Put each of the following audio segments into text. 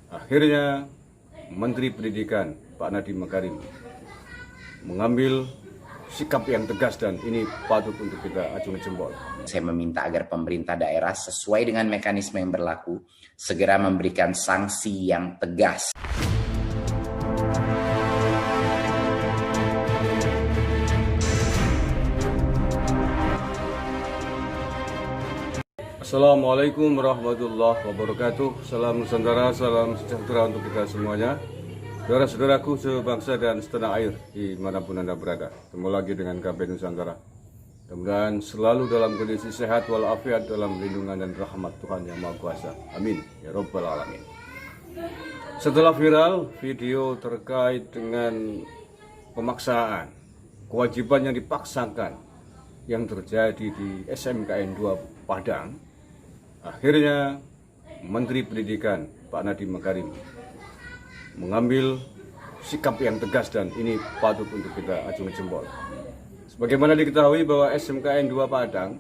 Akhirnya Menteri Pendidikan Pak Nadiem Makarim mengambil sikap yang tegas dan ini patut untuk kita acungi jempol. Saya meminta agar pemerintah daerah sesuai dengan mekanisme yang berlaku segera memberikan sanksi yang tegas. Assalamualaikum warahmatullahi wabarakatuh. Salam Nusantara, salam sejahtera untuk kita semuanya. Saudara-saudaraku sebangsa dan setanah air dimanapun Anda berada. Ketemu lagi dengan KB Nusantara. Mudah-mudahan selalu dalam kondisi sehat walafiat dalam lindungan dan rahmat Tuhan Yang Maha Kuasa. Amin. Ya Rabbal Alamin. Setelah viral video terkait dengan pemaksaan, kewajiban yang dipaksakan yang terjadi di SMKN 2 Padang, akhirnya Menteri Pendidikan Pak Nadiem Makarim mengambil sikap yang tegas dan ini patut untuk kita acungi jempol. Sebagaimana diketahui bahwa SMKN 2 Padang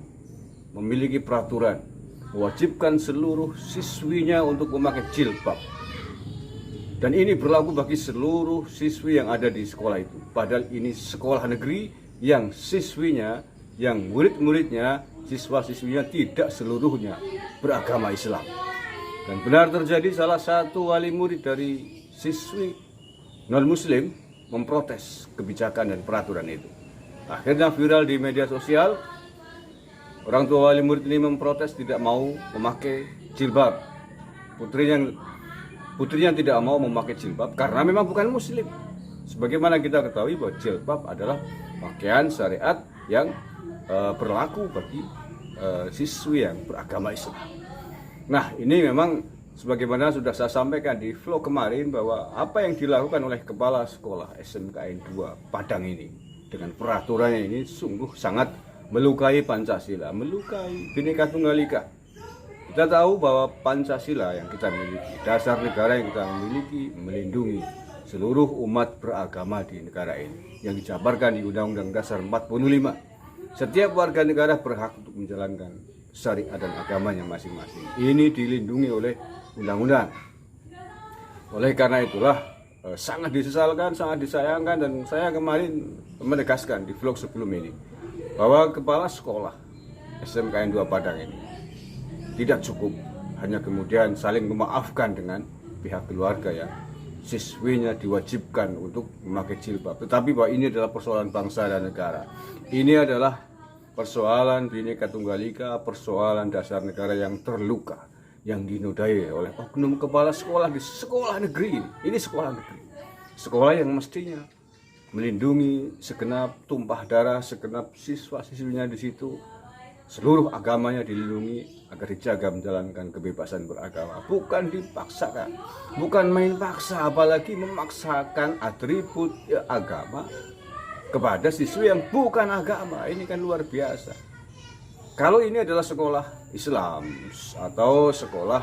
memiliki peraturan mewajibkan seluruh siswinya untuk memakai jilbab. Dan ini berlaku bagi seluruh siswi yang ada di sekolah itu. Padahal ini sekolah negeri yang siswinya, yang murid-muridnya, siswa-siswinya tidak seluruhnya beragama Islam. Dan benar terjadi salah satu wali murid dari siswi non-muslim memprotes kebijakan dan peraturan itu. Akhirnya viral di media sosial. Orang tua wali murid ini memprotes tidak mau memakai jilbab. Putrinya tidak mau memakai jilbab karena memang bukan muslim. Sebagaimana kita ketahui bahwa jilbab adalah pakaian syariat yang berlaku bagi siswi yang beragama Islam. Nah, ini memang sebagaimana sudah saya sampaikan di vlog kemarin bahwa apa yang dilakukan oleh kepala sekolah SMKN 2 Padang ini dengan peraturannya ini sungguh sangat melukai Pancasila, melukai Bhinneka Tunggal Ika. Kita tahu bahwa Pancasila yang kita miliki, dasar negara yang kita miliki, melindungi seluruh umat beragama di negara ini yang dijabarkan di Undang-Undang Dasar 45. Setiap warga negara berhak untuk menjalankan syariat dan agamanya masing-masing. Ini dilindungi oleh undang-undang. Oleh karena itulah sangat disesalkan, sangat disayangkan, dan saya kemarin menegaskan di vlog sebelum ini bahwa kepala sekolah SMKN 2 Padang ini tidak cukup hanya kemudian saling memaafkan dengan pihak keluarga ya, siswinya diwajibkan untuk memakai jilbab, tetapi bahwa ini adalah persoalan bangsa dan negara. Ini adalah persoalan Bhinneka Tunggal Ika, persoalan dasar negara yang terluka, yang dinodai oleh oknum kepala sekolah di sekolah negeri ini. Ini sekolah negeri, sekolah yang mestinya melindungi segenap tumpah darah segenap siswa-siswinya di situ, seluruh agamanya dilindungi agar dijaga menjalankan kebebasan beragama, bukan dipaksakan, bukan main paksa, apalagi memaksakan atribut agama kepada siswi yang bukan agama. Ini kan luar biasa. Kalau ini adalah sekolah Islam atau sekolah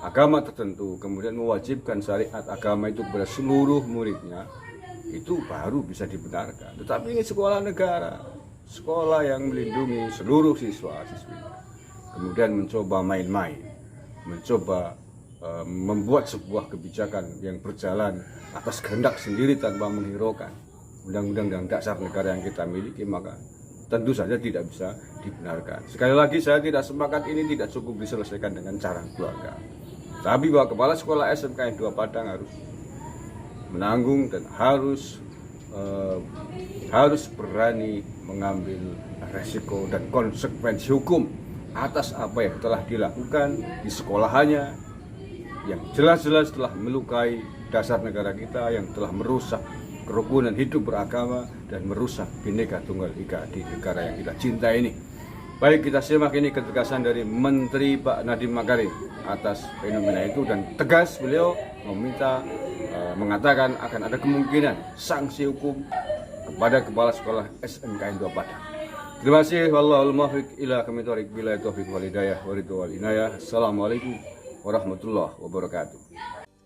agama tertentu, kemudian mewajibkan syariat agama itu kepada seluruh muridnya, itu baru bisa dibenarkan. Tetapi ini sekolah negara, sekolah yang melindungi seluruh siswa-siswi, kemudian mencoba main-main, mencoba membuat sebuah kebijakan yang berjalan atas kehendak sendiri tanpa menghiraukan undang-undang dan dasar negara yang kita miliki, maka tentu saja tidak bisa dibenarkan. Sekali lagi, saya tidak sepakat ini tidak cukup diselesaikan dengan cara keluarga. Tapi bahwa kepala sekolah SMKN 2 Padang harus menanggung dan harus berani mengambil resiko dan konsekuensi hukum atas apa yang telah dilakukan di sekolahannya, yang jelas-jelas telah melukai dasar negara kita, yang telah merusak kerukunan hidup beragama dan merusak Bhinneka Tunggal Ika di negara yang kita cinta ini. Baik, kita simak ini ketegasan dari Menteri Pak Nadiem Makarim atas fenomena itu, dan tegas beliau mengatakan akan ada kemungkinan sanksi hukum kepada kepala sekolah SMKN 2 Padang. Terima kasih. Wallahul muwaffiq ila aqwamit thoriq, billahi taufiq wal hidayah wa ridwan wal inayah. Assalamualaikum warahmatullahi wabarakatuh.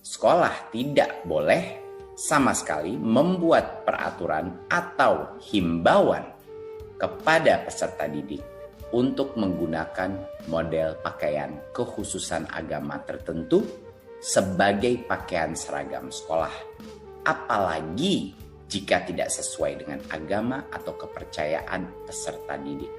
Sekolah tidak boleh sama sekali membuat peraturan atau himbauan kepada peserta didik untuk menggunakan model pakaian kekhususan agama tertentu sebagai pakaian seragam sekolah, apalagi jika tidak sesuai dengan agama atau kepercayaan peserta didik.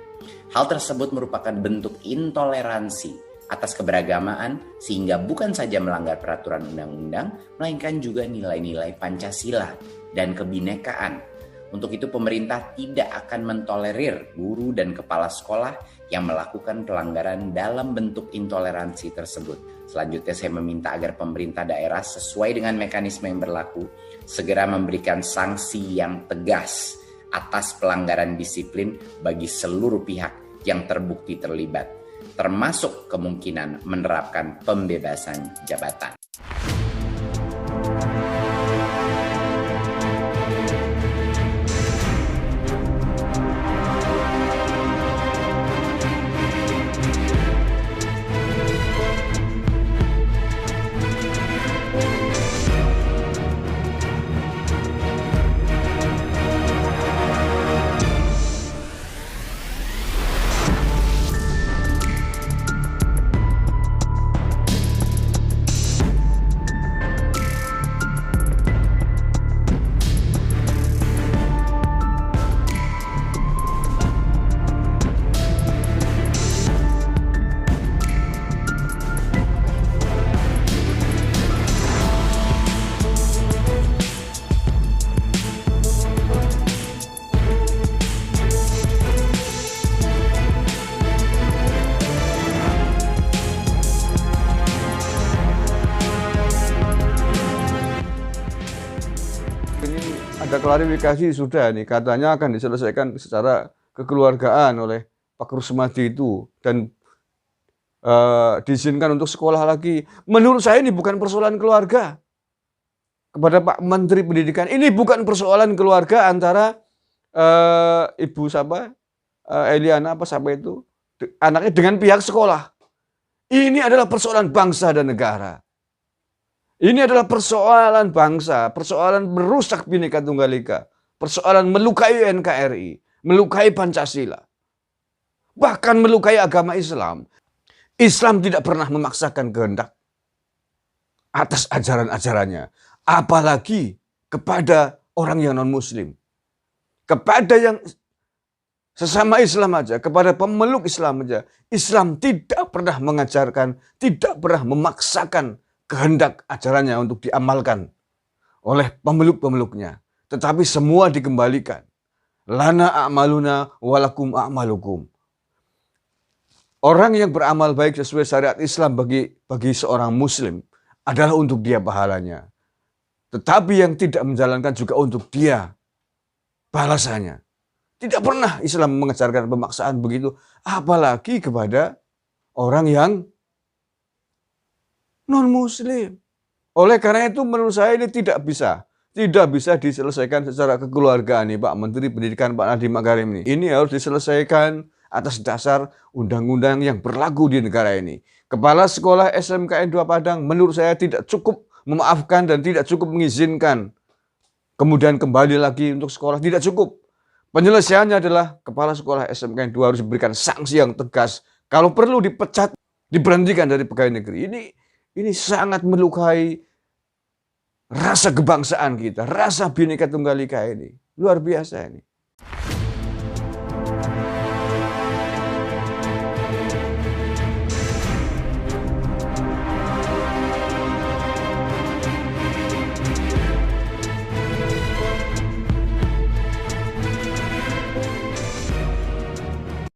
Hal tersebut merupakan bentuk intoleransi atas keberagamaan sehingga bukan saja melanggar peraturan undang-undang, melainkan juga nilai-nilai Pancasila dan kebinekaan. Untuk itu pemerintah tidak akan mentolerir guru dan kepala sekolah yang melakukan pelanggaran dalam bentuk intoleransi tersebut. Selanjutnya saya meminta agar pemerintah daerah sesuai dengan mekanisme yang berlaku segera memberikan sanksi yang tegas atas pelanggaran disiplin bagi seluruh pihak yang terbukti terlibat, termasuk kemungkinan menerapkan pembebasan jabatan. Ada klarifikasi sudah nih, katanya akan diselesaikan secara kekeluargaan oleh Pak Rusmadi itu dan diizinkan untuk sekolah lagi. Menurut saya ini bukan persoalan keluarga. Kepada Pak Menteri Pendidikan, ini bukan persoalan keluarga antara Ibu siapa, Eliana apa siapa itu, anaknya dengan pihak sekolah. Ini adalah persoalan bangsa dan negara. Ini adalah persoalan bangsa, persoalan merusak Bhinneka Tunggal Ika, persoalan melukai NKRI, melukai Pancasila, bahkan melukai agama Islam. Islam tidak pernah memaksakan kehendak atas ajaran-ajarannya, apalagi kepada orang yang non-Muslim, kepada yang sesama Islam aja, kepada pemeluk Islam aja. Islam tidak pernah mengajarkan, tidak pernah memaksakan kehendak ajarannya untuk diamalkan oleh pemeluk-pemeluknya. Tetapi semua dikembalikan. Lana a'maluna walakum a'malukum. Orang yang beramal baik sesuai syariat Islam bagi seorang Muslim adalah untuk dia pahalanya. Tetapi yang tidak menjalankan juga untuk dia balasannya. Tidak pernah Islam mengajarkan pemaksaan begitu. Apalagi kepada orang yang non-Muslim. Oleh karena itu menurut saya ini tidak bisa diselesaikan secara kekeluargaan nih Pak Menteri Pendidikan Pak Nadiem Makarim ini. Ini harus diselesaikan atas dasar undang-undang yang berlaku di negara ini. Kepala Sekolah SMKN 2 Padang menurut saya tidak cukup memaafkan dan tidak cukup mengizinkan kemudian kembali lagi untuk sekolah, tidak cukup. Penyelesaiannya adalah Kepala Sekolah SMKN 2 harus diberikan sanksi yang tegas. Kalau perlu dipecat, diberhentikan dari pegawai negeri. Ini sangat melukai rasa kebangsaan kita, rasa Bhinneka Tunggal Ika ini. Luar biasa ini.